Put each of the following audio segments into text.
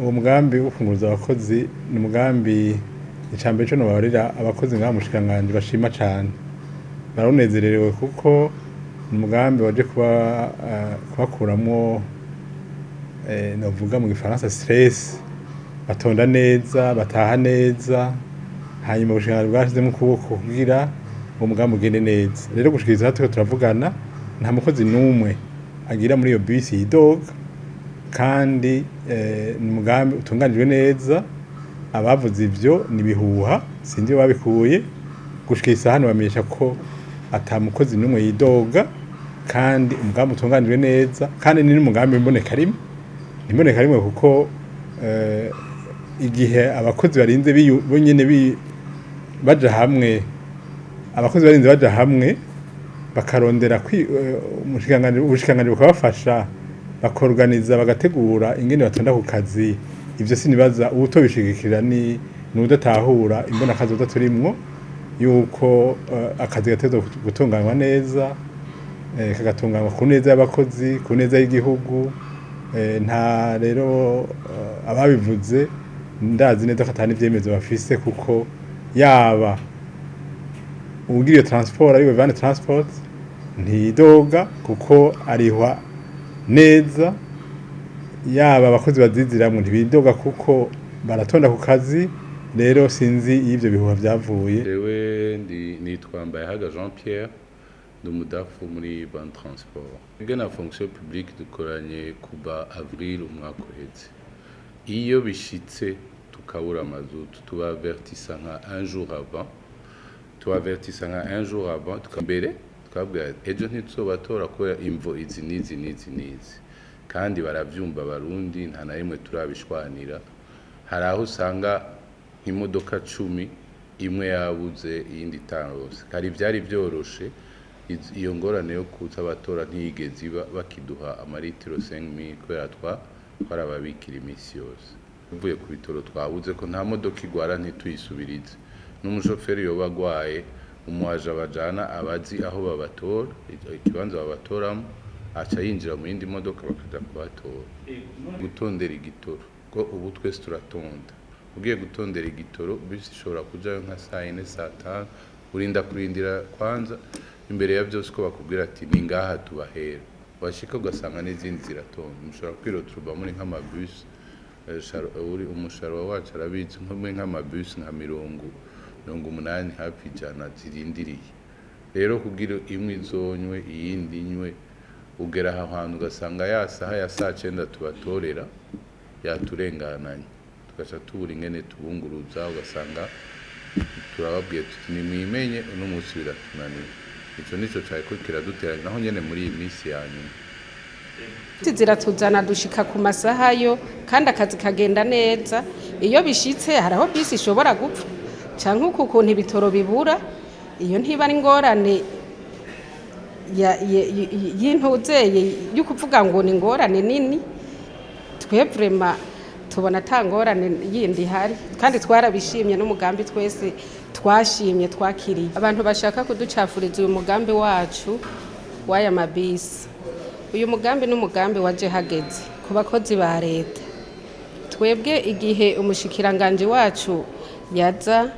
uwo mugambi wo kunguruza abakozi ni umugambi icambere cyo nobarira abakozi ngaha mu Bushikiranganji bashima cyane barunezererewe kuko ni umugambi waje kubakuramwo novuga mu gifaransa stress batonda neza bataha neza hanyuma Ubushikiranganji bwashizemo ukuboko kugira uwo mugambi ugende neza rero gushikiriza hatwe turavugana nta mukozi numwe agira muri iyo bisi yidoga kandi ni umugambi utunganijwe neza abavuze ivyo ni bihuha sindi babikuye gushikiriza hano bamenyesha ko atamukozi numwe yidoga kandi umugambi utunganijwe neza kandi ni n'umugambi mboneka rimwe kuko igihe abakozi barinze bonyene baja hamwe abakozi barinze baja hamwe bakarondera Ubushikiranganji bukabafasha bakorganiza bagategura ingene batonda ku kazi ivyo sinibaza ubutobishigikira ni udatahura imbona kazi udaturimwo yuko akazi gatezo gutunganywa neza kagatunganywa ku neza y'abakozi ku neza y'igihugu nta rero ababivuze ndazi neza ko atani ivyemezo bafise kuko yaba ubugira iyo transport ariwe van transport ntidoga kuko arihwa neza yaba abakozi baziziramwe ntibidoga kuko baratonda ku kazi rero sinzi ivyo bihuha vyavuye jewe nitwa Mbayahaga Jean Pierre ndumudafu muri van transport ige na fonction publique dukoranye kuba avril umwaka uheze iyo bishitse tukabura mazutu tubavertisa nka un jour avant tukambere twabwira ejo ntitsobatora ko imvo izi nizi kandi baravyumva barundi nta na rimwe turabishwanira hari aho usanga imodoka 10 imwe yabuze iyindi itarose kari vyari vyoroshe iyo ngorane yo kuza abatora ntiyigeze iba bakiduha amaritiro 5000 kubera twarababikira imisi yose uvuye ku bitoro twabuze ko nta modoka igwara ntituyisubirize n'umushoferi yoba agwaye umuwaje abajana abazi aho babatora ikibanza babatoramo aca yinjira mu yindi modoka bakaja kubatora gutondera igitoro ko ubu twese turatonda ugiye gutondera igitoro bisi ishobora kujayo nka saa 4 saa 5 urinda kurindira kwanza imbere ya byose ko bakubwira ati ni ngaha tubahera washika ugasanga n'izindi ziratonda mushobora kwiroturwa muri nk'amabus uri umusharo wacu arabizi nk'amabus nka 80 hafi ijana zirindiriye rero kugira imwe izonywe iyindi nywe ugera aho hantu ugasanga yasaha ya saa 9 tubatorera yaturengananye tugaca tubura ingene tubunguruza ugasanga turababwiye tuti nimwimenye uno munsi biratunaniye ico nico cyariko kiraduteranya naho nyene muri iyi minsi yanyuma ziratuzana dushika ku masaha yo kandi akazi kagenda neza iyo bishitse haraho bisi ishobora gupfa canke ukuntu ibitoro bibura iyo ntiba ari ngorane y'intuzeye y'ukuvuga ngo ni ngorane nini twe vraiment tubona tangorane yindi hari kandi twarabishimye n'umugambi twese twashimye twakiriye abantu bashaka kuducafuriza uyu mugambi wacu waya mabisi uyu mugambi n'umugambi waje hageze ku bakozi ba leta twebwe igihe umushikiranganje wacu yaza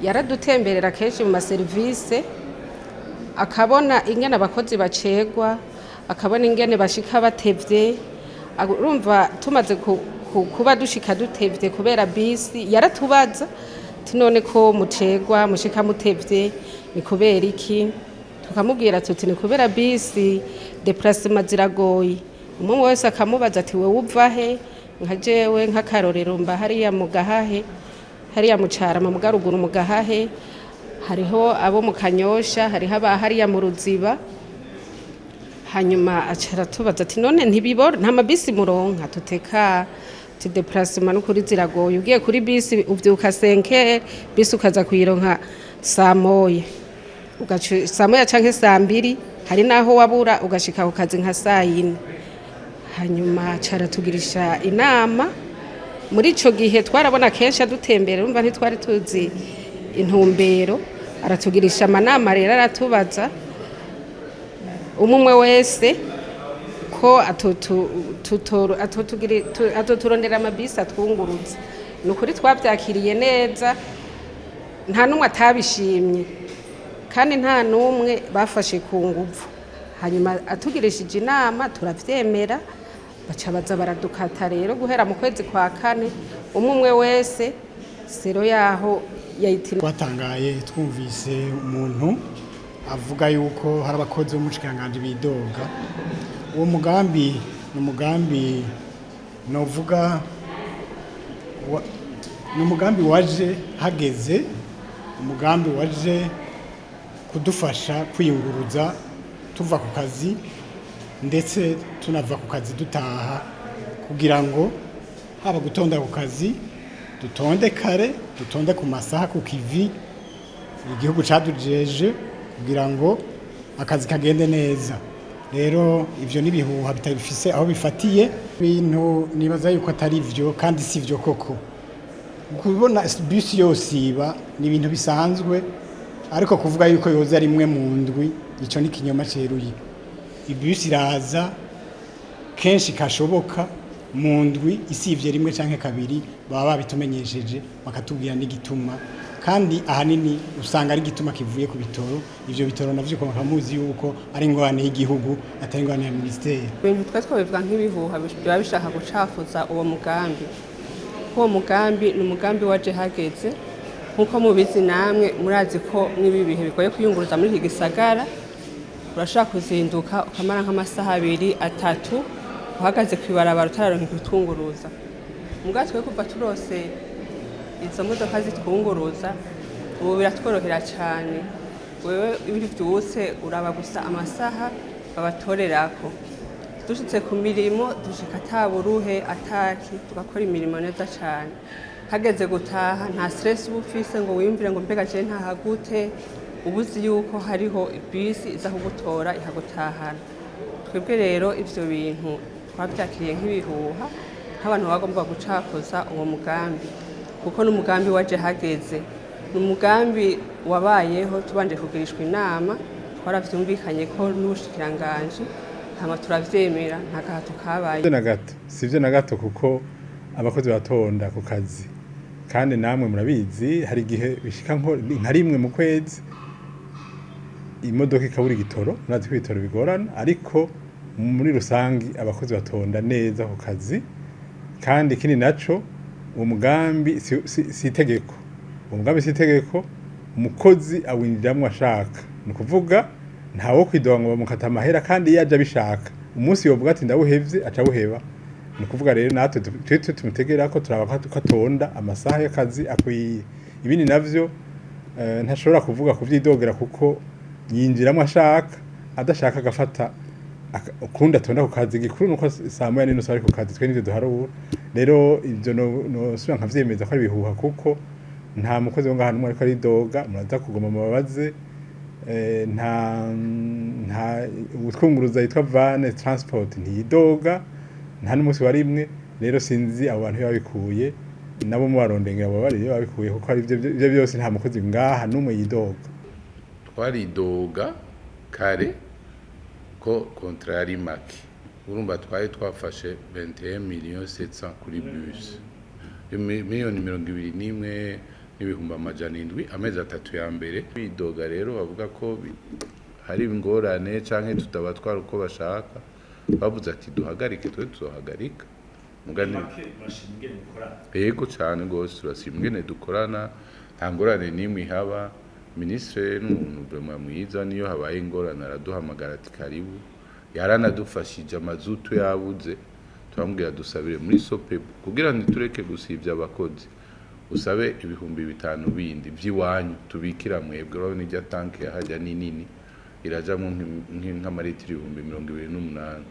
yaradutemberera kenshi mu maserivise akabona ingene abakozi bacegwa akabona ingene bashika batevye urumva tumaze kuba dushika dutevye kubera bisi yaratubaza tinone ko mucegwa mushika mutevye ni kubera iki tukamubwira tuti ni kubera bisi déplacement ziragoye umwe wese akamubaza ati wewe uva he nka jewe nk'akarorero mba hariya mu Gahahe hariya mu Carama mu Garuguru mu Gahahe hariho abo mu Kanyosha hariho hariya mu Ruziba hanyuma acara tubaza ati none ntibibora nta mabisi muronka tuteka ti déplacement n'ukuri ziragoye ugiye kuri bisi uvyuka 5 bisi ukaza kuyironka saa moya ugaca saa moya canke saa 2 hari naho wabura ugashika ku kazi nka saa 4 hanyuma cara tugirisha inama muri ico gihe twarabona kenshi adutembera urumva ntitwari tuzi intumbero aratugirisha amanama rero aratubaza umwe wese ko atoturondera amabisi atwunguruza. Ni ukuri twabyakiriye neza, nta n'umwe atabishimye kandi nta n'umwe bafashe ku nguvu. Hanyuma atugirishije inama turavyemera, baca baza baradukata rero guhera mu kwezi kwa kane, umwe wese sero yaho yayitini. Twatangaye twumvise umuntu avuga yuko hari abakozi b'umushikiranganje bidoga. Uwo mugambi ni umugambi novuga ni umugambi waje hageze, umugambi waje kudufasha kwiyunguruza tuva ku kazi ndetse tunava ku kazi dutaha, kugira ngo haba gutonda ku kazi dutonde kare, dutonde ku masaha ku kivi igihugu cadujeje kugira ngo akazi kagende neza. Rero ivyo nibihuha bitabifise aho bifatiye, bintu nibaza yuko atari ivyo kandi si ivyo koko. Kubona bisi yose iba ni ibintu bisanzwe, ariko kuvuga yuko yoza rimwe mu ndwi ico ni kinyoma ceruye. Ibisi iraza kenshi kashoboka mu ndwi isivye rimwe canke kabiri, baba babitumenyesheje bakatubwira n'igituma, kandi ahanini usanga ari igituma kivuye ku bitoro. Ivyo bitoro navyo ko bakamuzi yuko ari ingorane y'igihugu atari ingorane ya ministeri. Ibintu twese bivuga nk'ibihuha biba bishaka gucafuza uwo mugambi. Uwo mugambi ni umugambi waje hageze, nkuko mubizi namwe murazi ko n'ibi bihe bigoye kwiyunguruza muri iki gisagara. Urashaka kuzinduka ukamara nk'amasaha 2-3 uhagaze kwibarabara utararonka kutunguruza. Mugatwe kuva turose izo modoka zitwunguruza, ubu biratworohera cyane. Wewe ibiri byose uraba gusa amasaha babatorerako. Dushitse ku mirimo dushika ataburuhe ataki, tugakora imirimo neza cyane. Hageze gutaha nta stress ubufise ngo wiyumvire ngo mbega je ntahagute, ubuzi yuko hariho bisi iza kugutora ihagutahana. Twebwe rero ivyo bintu twabyakiriye nk'ibihuha, nk'abantu bagomba gucakoza uwo mugambi, kuko n'umugambi waje hageze. N'umugambi wabayeho tubanje kugirishwa inama, twaravyumvikanye ko n'ubushikiranganje hama turavyemera, nta gahato kabaye na gato. Sivyo na gato, kuko abakozi batonda ku kazi kandi namwe murabizi hari igihe bishika nka rimwe mu kwezi imodoka ikabura igitoro. Murazi ko ibitoro bigorana, ariko muri rusangi abakozi batonda neza ku kazi. Kandi ikindi naco, uwo mugambi si itegeko. Uwo mugambi si itegeko, umukozi awinjiramwo ashaka. Ni ukuvuga ntawo kwidoga ngo bamukata amahera, kandi yaje abishaka. Umunsi yovuga ati ndawuhevye aca awuheba. Ni ukuvuga rero natwe tumutegera ko turaba katonda amasaha y'akazi akwiye. Ibindi navyo ntashobora kuvuga kuvyidogera, kuko yinjiramwo ashaka, adashaka agafata ukundi atonda ku kazi. Gikuru nuko saa moya n'inusu ari ku kazi, twe nivyo duharura. Rero ivyo nosubira nkavyemeza ko ari ibihuha, kuko nta mukozi wo ngaha n'umwe ariko aridoga. Muraza kuguma mubabaze, nta utwunguruza yitwa Vane Transport ntiyidoga, nta n'umunsi wa rimwe. Rero sinzi abo bantu babikuye, nabo mubarondengera abo bari babikuye, kuko ari ivyo byose nta mukozi ngaha n'umwe yidoga. Twaridoga kare ko kontra yari make. Urumva twari twafashe 21,700,000 kuri bus, miliyoni 21 n'ibihumbi amajana 7 amezi 3 ya mbere. Bidoga rero bavuga ko hari ingorane canke tutabatwara uko bashaka, bavuze ati duhagarike, twe tuzohagarika. Mugani yego cyane gose, turashima ingene dukorana, nta ngorane nimwe ihaba. Ministre n'umuntu vraiment mwiza, niyo habaye ingorane araduhamagara ati karibu. Yaranadufashije amazutu yabuze, turamubwira dusabire muri Sopebu kugira ntitureke gusivya abakozi. Usabe ibihumbi 5 bindi vy'iwanyu tubikira mwebwe. Urabona ijya tanke yahajya ni nini, irajamwo nk'amaritiro 28,000.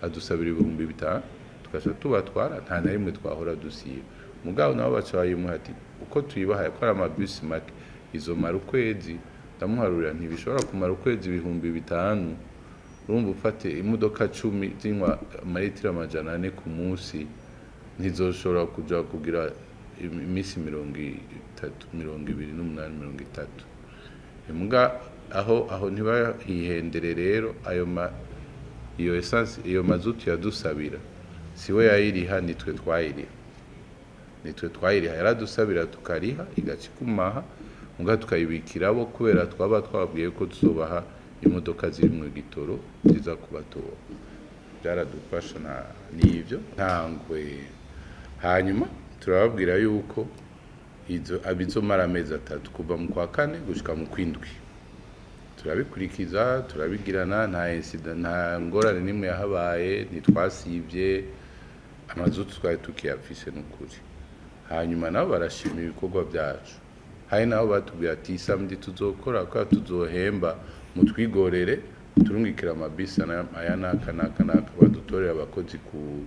Adusabira ibihumbi 5 tukasha tubatwara, nta na rimwe twahora dusiba. Mugabo nabo bacaye muhati uko tuyibahaye ko ari amabisi make, izo mara ukwezi ndamuharurira ntibishobora kumara ukwezi 5,000. Urumva ufate imodoka 10 zinywa amaritiro 400 ku munsi, ntizoshobora kuja kugira imisi 28,30. Muga aho ntibahihendere rero, ayo iyo essence iyo mazutu yadusabira siwe yayiriha nitwe twayiriha yaradusabira tukariha igacikumaha muga tukayibikirabo kubera twaba twabwiye ko tuzobaha imodoka ziri mu gitoro ziza kubatora byaradufasha n'ivyo ntangwe hanyuma turababwira yuko abizomara amezi 3 kuva mu kwa kane gushika mu kwindwi turabikurikiza turabigirana nta incident nta ngorane nimwe yahabaye ntitwasivye amazutu twari tukiyafise n'ukuri hanyuma nabo barashima ibikorwa byacu hari nabo batubwira ati samedi tuzokora ko tuzohemba mutwigorere turungikira amabisi aya naka badutorera abakozi ku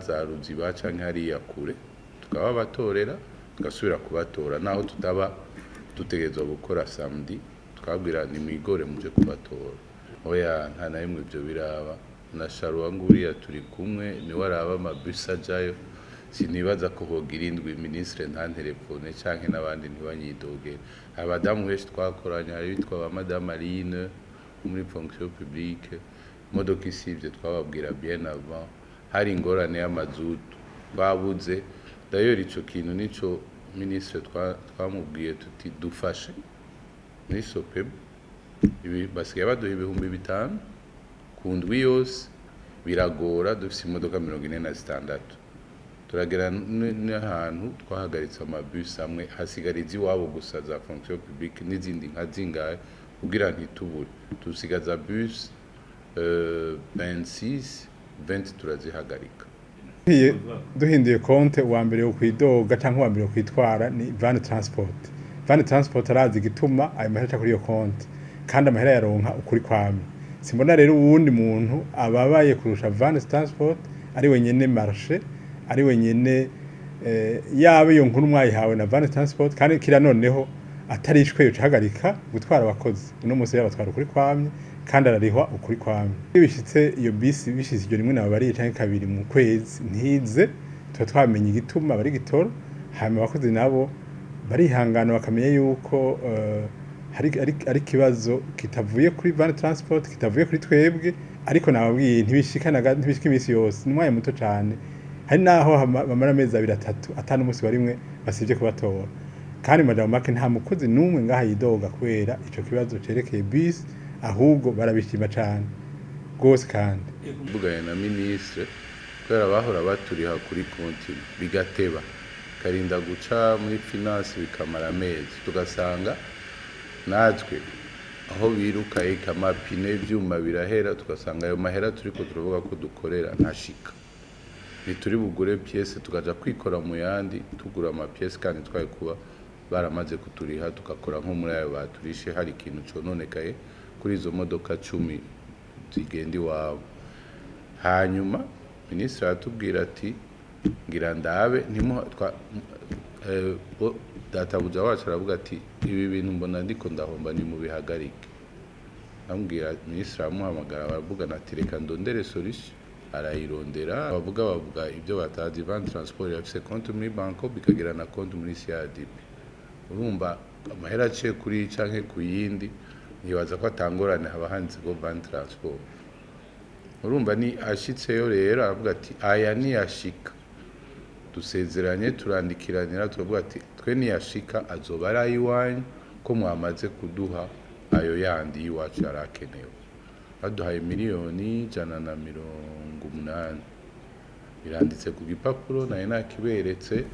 za Ruziba canke hariya kure tukaba batorera tugasubira kubatora naho tutaba dutegerezwa gukora samedi tukabwira ni mwigore muje kubatora oya nta na rimwe ibyo biraba na Sharuwa nguriya turi kumwe ni waraba amabisi ajayo sinibaza ko hogira indwi ministre nta telefone canke n'abandi ntibanyidogere abadamu benshi twakoranya ari bitwa ba madame Aline muri fonction publique modoka isivye twababwira bien avant hari ingorane y'amazutu babuze d'ailleurs ico kintu nico ministre twamubwiye tuti dufashe ni sope ibi basigaye baduha 5,000 ku ndwi yose biragora dufise imodoka 46 turagera n'ahantu twahagaritse amabus amwe hasigariza iwabo gusa za fonction publique n'izindi nka zingahe kugira ntitubure tusigaza bus 26 20 turazihagarika duhinduye konte wa mbere yo kwidoga cyangwa wa mbere yo kwitwara ni van transport arazi gituma ayo mahera kuri iyo konte kandi amahera yaronka ukuri kwame simbona rero uwundi muntu ababaye kurusha van transport ari wenyene marché ari wenyene yabe iyo nkuru mwayihawe na van transport kandi kira noneho atarishwe yo cahagarika gutwara abakozi uno munsi yabatwara ukuri kwamye kandi ararihwa ukuri kwamye bishitse iyo bisi bishitse iryo rimwe nabo bari canke kabiri mu kwezi ntize twamenye igituma bari gitoro hama abakozi nabo barihangana bakamenya yuko hari kibazo kitavuye kuri van transport kitavuye kuri twebwe ariko nababwiye ntibishika imisi yose n'umwanya muto cyane hari naho bamara amezi 2-3 atanu umunsi barimwe basivye kubatora kandi madame make nta mukozi numwe ngaha yidoga kubera ico kibazo cerekeye bus ahubwo barabishima cyane gose kandi mvuganye na ministre kubera bahora baturiha kuri konti bigateba karinda guca muri finance bikamara amezi tugasanga natwe aho biruka ikamapine ivyuma birahera tugasanga ayo mahera turiko turavuga ko dukorera ntashika nituri bugure pièce tukaja kwikora mu yandi tugura ama pièce kandi twaye kuba baramaze kuturiha tukakora nko muri ayo baturishe hari ikintu cononekaye kuri izo modoka 10 zigenda iwabo hanyuma ministre atubwira ati ngira ndabe databuja wacu aravuga ati ibi bintu mbona ndiko ndahomba ni mu bihagarike ambwira ministre amuhamagara baravuga ati reka ndondere solution arayirondera bavuga ibyo batazi van transport yafise compte muri banko bikagira na compte muri CRDB urumva amahera aciye kuri canke kuyindi nibaza ko atangorane haba handitse go van transport urumva ni ashitseyo rero aravuga ati aya ni yashika dusezeranye turandikiranira turavuga ati twe ni yashika azoba ari iwanyu ko mwamaze kuduha ayo yandi iwacu yarakenewe baduhaye miliyoni 180 biranditse ku gipapuro naye nakiberetse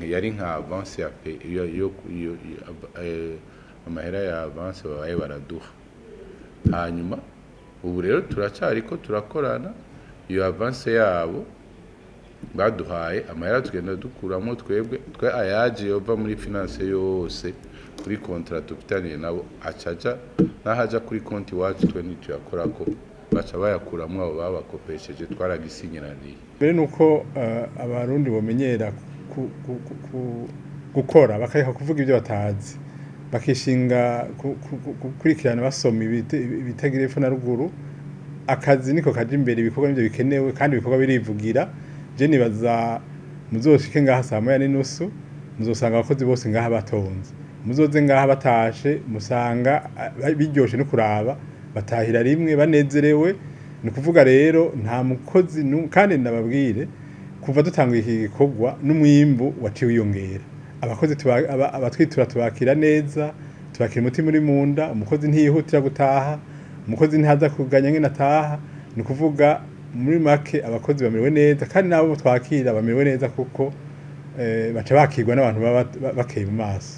yari nka avance ya amahera ya avance babaye baraduha hanyuma ubu rero turacariko turakorana iyo avance yabo baduhaye amahera tugenda dukuramo twe ayaje yova muri finance yose kuri contract tufitaniye nabo acaja nahaja kuri konti wacu twe nituyakora ko baca bayakuramo abo babakopesheje twaragisinyiraniye mbere nuko abarundi bomenyera gukora bakareka kuvuga ibyo batazi bakishinga kurikirana basoma ibitagira epfo na ruguru akazi niko kaje imbere ibikorwa nivyo bikenewe kandi ibikorwa birivugira je nibaza muzoshike ngaha saa 9:30 muzosanga abakozi bose ngaha batonze muzoze ngaha batashe musanga biryoshe no kuraba batahira rimwe banezerewe. Ni ukuvuga rero nta mukozi kandi nababwire kuva dutanga iki gikorwa n'umwimbu waciye wiyongera. Abakozi abatwitura tubakira neza, tubakira umutima uri mu nda, umukozi ntiyihutira gutaha, umukozi ntaza kuganya ngene ataha. Ni ukuvuga muri make abakozi bamerewe neza kandi nabo twakira bamerewe neza kuko baca bakirwa n'abantu bakeye mu maso.